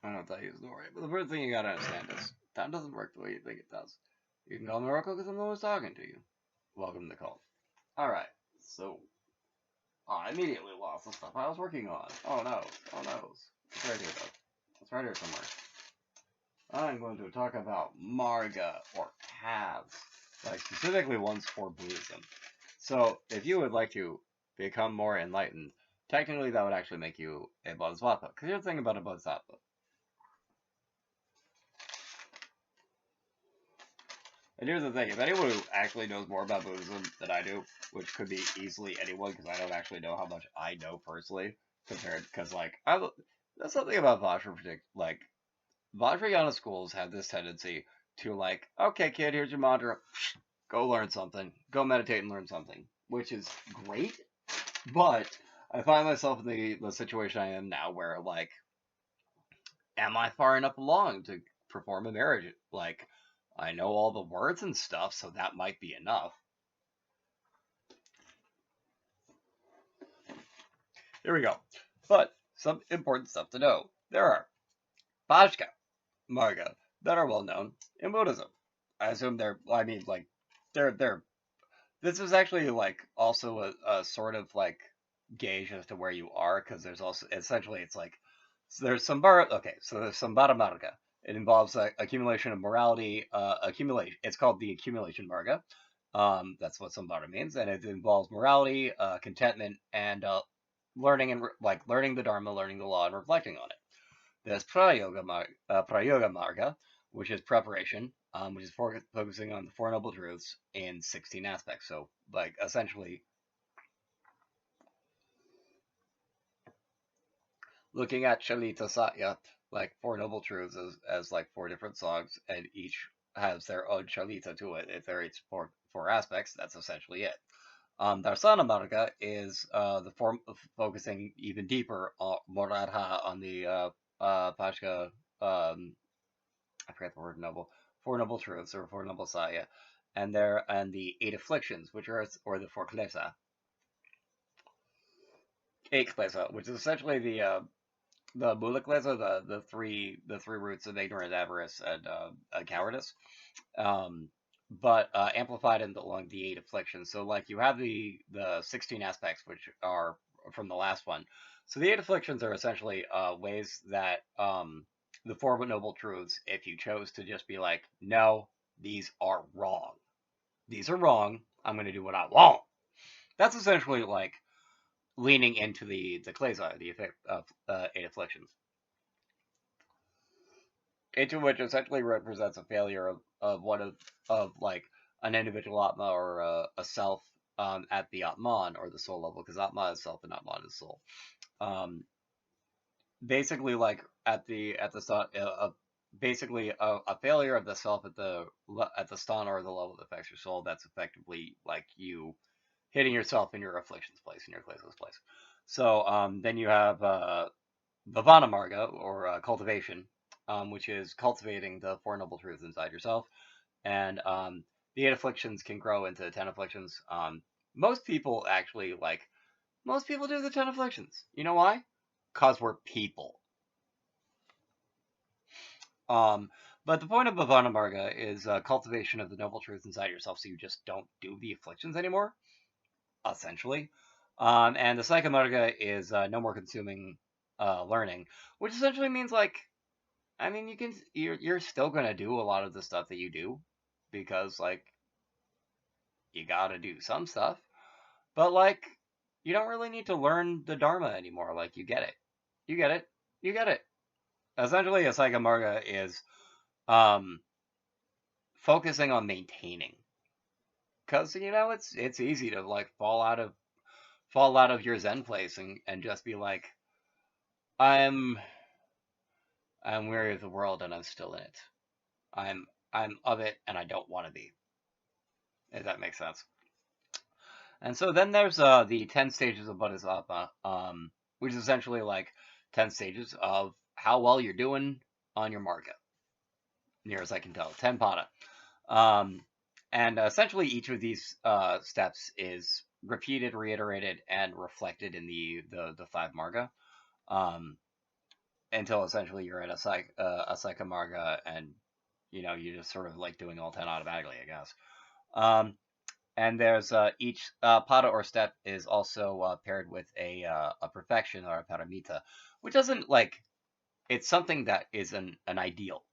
don't know if that is the right, but the first thing you gotta understand is time doesn't work the way you think it does. You can call me Oracle because I'm the one who's talking to you. Welcome to the call. Alright, so I immediately lost the stuff I was working on. Oh no, oh no. It's right here though. It's right here somewhere. I'm going to talk about Marga, or paths, like specifically ones for Buddhism. So, if you would like to become more enlightened, technically that would actually make you a Bodhisattva. Because here's the thing about a Bodhisattva. And here's the thing, if anyone who actually knows more about Buddhism than I do, which could be easily anyone, because I don't actually know how much I know personally, compared, because, like, that's something about Vajrayana, like, Vajrayana schools have this tendency to, like, okay, kid, here's your mantra, go learn something, go meditate and learn something, which is great, but I find myself in the situation I am now, where, like, am I far enough along to perform a marriage? Like, I know all the words and stuff, so that might be enough. Here we go. But some important stuff to know. There are Bhajka, Marga, that are well known in Buddhism. I assume I mean, like, they're. This is actually, like, also a sort of, like, gauge as to where you are, because there's also, essentially, it's like, so there's Sambara, okay, so there's Sambara Marga. It involves accumulation of morality, accumulation, it's called the accumulation Marga. That's what Sambara means, and it involves morality, contentment, and learning learning the Dharma, learning the law, and reflecting on it. There's Prayoga Marga, which is preparation, which is focusing on the Four Noble Truths in 16 aspects. So, like, essentially, looking at Shalita Satya, like, Four Noble Truths as like four different songs, and each has their own Shalita to it. It varies four aspects. That's essentially it. Darsana Marga is the form of focusing even deeper Moradha on the Pashka, I forget the word noble, Four Noble Truths or Four Noble Saya, and the Eight Afflictions, which are, or the Four Klesa, Eight Klesa, which is essentially the Mula Klesa, the three roots of ignorance, avarice, and cowardice. Um, but amplified along the Eight Afflictions. So, like, you have the 16 aspects, which are from the last one. So the Eight Afflictions are essentially ways that the Four Noble Truths, if you chose to just be like, no, these are wrong. These are wrong. I'm going to do what I want. That's essentially like leaning into the Klesa, the effect of Eight Afflictions, into which essentially represents a failure of one of like an individual Atma, or a self, at the Atman, or the soul level, because Atma is self and Atman is soul. Um, Basically, like, at the start, basically a failure of the self at the stan, or the level that affects your soul. That's effectively like you hitting yourself in your afflictions place, in your Klesa's place. So then you have Bhavana Marga, or cultivation, which is cultivating the Four Noble Truths inside yourself. And the Eight Afflictions can grow into 10 afflictions. Most people actually, like, most people do the 10 afflictions. You know why? Because we're people. Um, but the point of Bhavana Marga is cultivation of the Noble Truths inside yourself, so you just don't do the afflictions anymore, essentially. And the Psycho Marga is no more consuming learning, which essentially means, like, I mean, you're still gonna do a lot of the stuff that you do, because, like, you gotta do some stuff, but, like, you don't really need to learn the Dharma anymore. Like, you get it, you get it, you get it. Essentially, a Psycho Marga is um focusing on maintaining, because it's easy to, like, fall out of your Zen place, and just be like, I'm I'm weary of the world and I'm still in it. I'm of it and I don't want to be. If that makes sense. And so then there's the 10 stages of Bodhisattva, which is essentially like 10 stages of how well you're doing on your marga, near as I can tell. 10 pada. Um, and essentially each of these steps is repeated, reiterated, and reflected in the five marga. Um, until essentially you're at a Psychomarga, and you just sort of like doing all 10 automatically, I guess. Um, and there's each pada or step is also paired with a perfection or a paramita, which doesn't like it's something that is an ideal.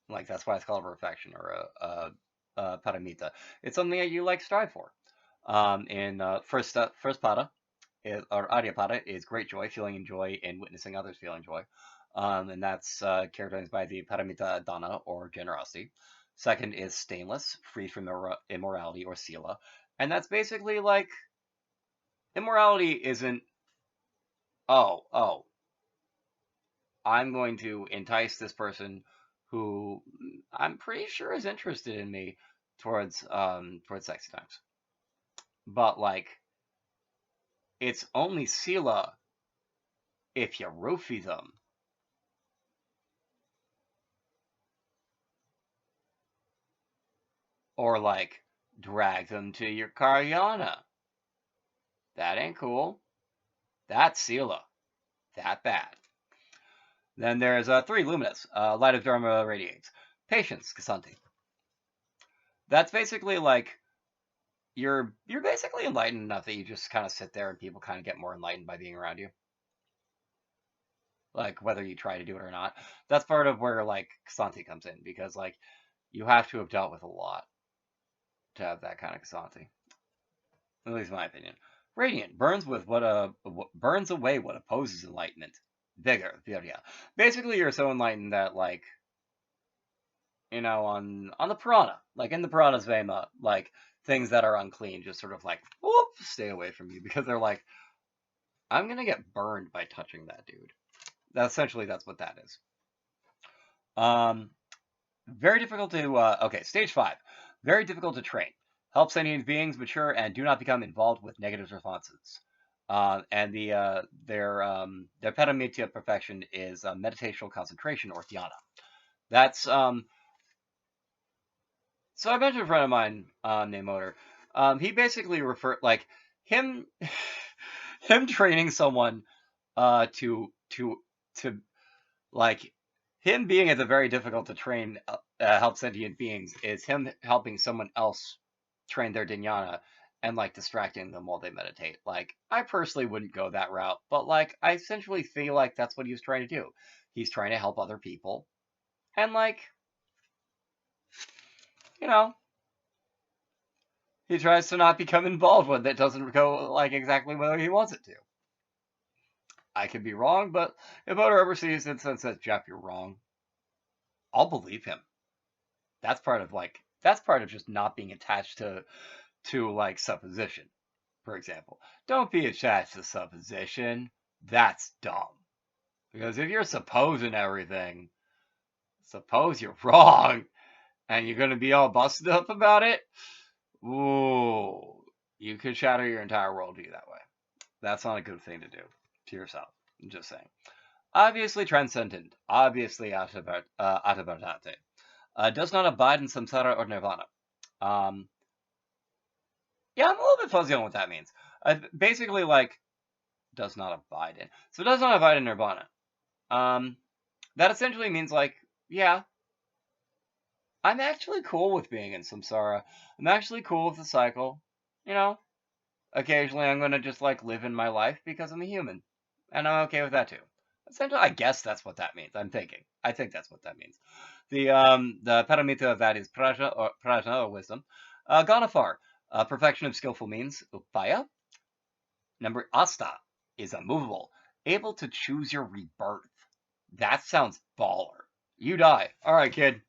Like that's why it's called a perfection or a paramita. It's something that you like strive for. In first pada or Aryapada is great joy, feeling joy and witnessing others feeling joy. And that's characterized by the Paramita Dana or generosity. Second is stainless, free from immorality or sila. And that's basically like immorality isn't, oh, I'm going to entice this person who I'm pretty sure is interested in me towards sexy times. But like it's only sila if you roofie them. Or like drag them to your Karyana. That ain't cool. That's Sila. That bad. Then there's 3 Luminous. Light of Dharma radiates. Patience, Kasanti. That's basically like you're basically enlightened enough that you just kind of sit there and people kind of get more enlightened by being around you. Like whether you try to do it or not. That's part of where like Kasanti comes in because like you have to have dealt with a lot to have that kind of Kasanti. At least in my opinion. Radiant burns burns away what opposes enlightenment. Vigor, yeah. Basically, you're so enlightened that like on the piranha, like in the piranha's Vema, like things that are unclean just sort of like whoop stay away from you because they're like, I'm gonna get burned by touching that dude. That's what that is. Um, very difficult to okay, stage 5. Very difficult to train. Help sentient beings mature and do not become involved with negative responses. And their paramita perfection is meditational concentration or dhyana. That's so I mentioned a friend of mine named Motor. He basically referred like him him training someone to like him being at the very difficult to train help sentient beings is him helping someone else train their dhyana and like distracting them while they meditate. Like I personally wouldn't go that route, but like I essentially feel like that's what he's trying to do. He's trying to help other people, and like you know he tries to not become involved when that doesn't go like exactly where he wants it to. I could be wrong, but if Oda ever sees it and says, Jeff, you're wrong, I'll believe him. That's part of just not being attached to like supposition, for example. Don't be attached to supposition. That's dumb. Because if you're supposing everything, suppose you're wrong, and you're gonna be all busted up about it, ooh, you could shatter your entire worldview that way. That's not a good thing to do to yourself. I'm just saying. Obviously transcendent, obviously atabartate. Does not abide in samsara or nirvana. Um, yeah, I'm a little bit fuzzy on what that means. Basically, like, does not abide in. So it does not abide in nirvana. That essentially means, like, yeah, I'm actually cool with being in samsara. I'm actually cool with the cycle. You know, occasionally I'm going to just, like, live in my life because I'm a human. And I'm okay with that, too. Essentially, I guess that's what that means. I think that's what that means. The paramita of that is prajna or wisdom. Ganafar, perfection of skillful means. Upaya. Number asta is immovable, able to choose your rebirth. That sounds baller. You die. All right, kid.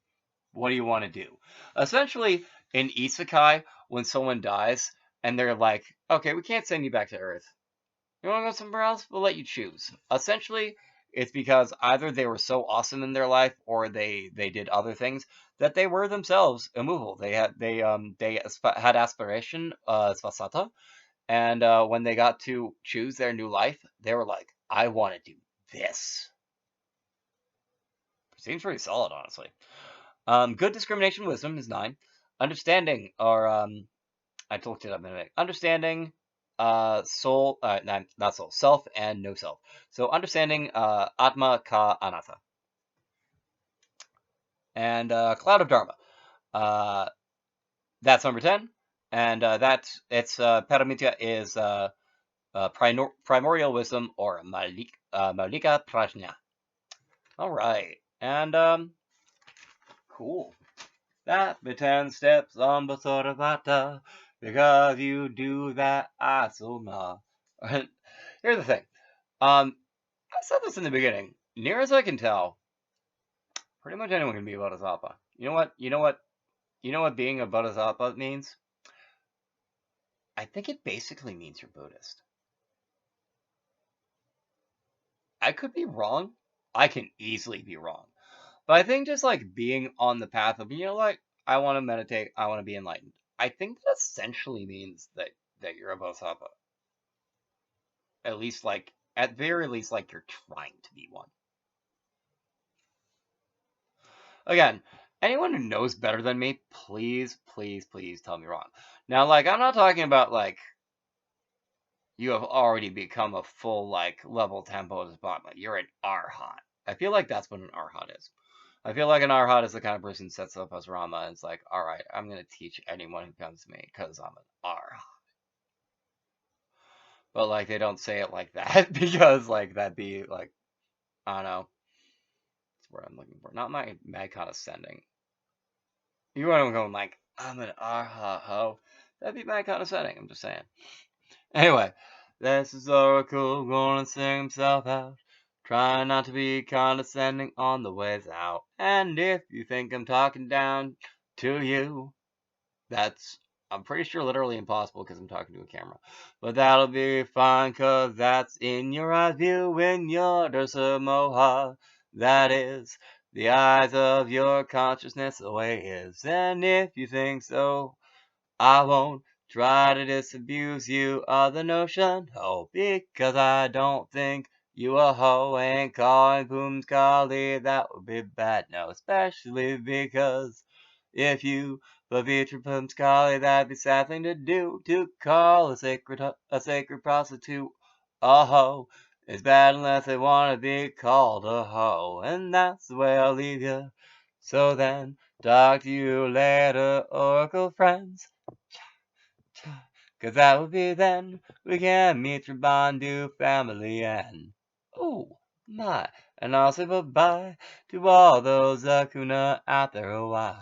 What do you want to do? Essentially, in isekai, when someone dies and they're like, okay, we can't send you back to Earth. You want to go somewhere else? We'll let you choose. Essentially, it's because either they were so awesome in their life or they did other things that they were themselves immovable. They had aspiration, svasata, and when they got to choose their new life, they were like, I want to do this. Seems pretty solid, honestly. Good discrimination wisdom is 9. Understanding, or I looked it up in a minute. Understanding soul, not soul, self and no self. So understanding Atma Ka Anatta. And Cloud of Dharma. Uh, that's number 10. And Paramitya is primordial wisdom or Malika Prajna. All right. And cool. That be 10 steps on Basodavata, because you do that asana. Here's the thing. I said this in the beginning. Near as I can tell, pretty much anyone can be a Bodhisattva. You know what? You know what being a Bodhisattva means? I think it basically means you're Buddhist. I could be wrong. I can easily be wrong. But I think just like being on the path of, like, I want to meditate, I want to be enlightened. I think that essentially means that you're a Bodhisattva. At least, like, at very least, like, you're trying to be one. Again, anyone who knows better than me, please, please, please tell me wrong. Now, like, I'm not talking about, like, you have already become a full, like, level 10 Bodhisattva. You're an Arhat. I feel like that's what an Arhat is. I feel like an Arhat is the kind of person who sets up as Rama and it's like, alright, I'm going to teach anyone who comes to me because I'm an Arhat. But, like, they don't say it like that because, like, that'd be, like, I don't know. That's what I'm looking for. Not my mad condescending. You want to go like, I'm an Arhat ho. That'd be mad condescending. I'm just saying. Anyway, this is Oracle going to sing himself out. Trying not to be condescending on the ways out. And if you think I'm talking down to you, that's, I'm pretty sure, literally impossible because I'm talking to a camera. But that'll be fine because that's in your eyes view when you're Dursa Moha. That is the eyes of your consciousness the way it is. And if you think so, I won't try to disabuse you of the notion, oh, because I don't think you a hoe and calling Pumskali, that would be bad, no, especially because if you Pavitra Pumskali, that'd be sad thing to do, to call a sacred prostitute a hoe. It's bad unless they want to be called a hoe, and that's the way I'll leave you. So then, talk to you later, Oracle friends. Cause that will be then we can meet your Bandu family and oh my, and I'll say bye-bye to all those Akuna out there. Why?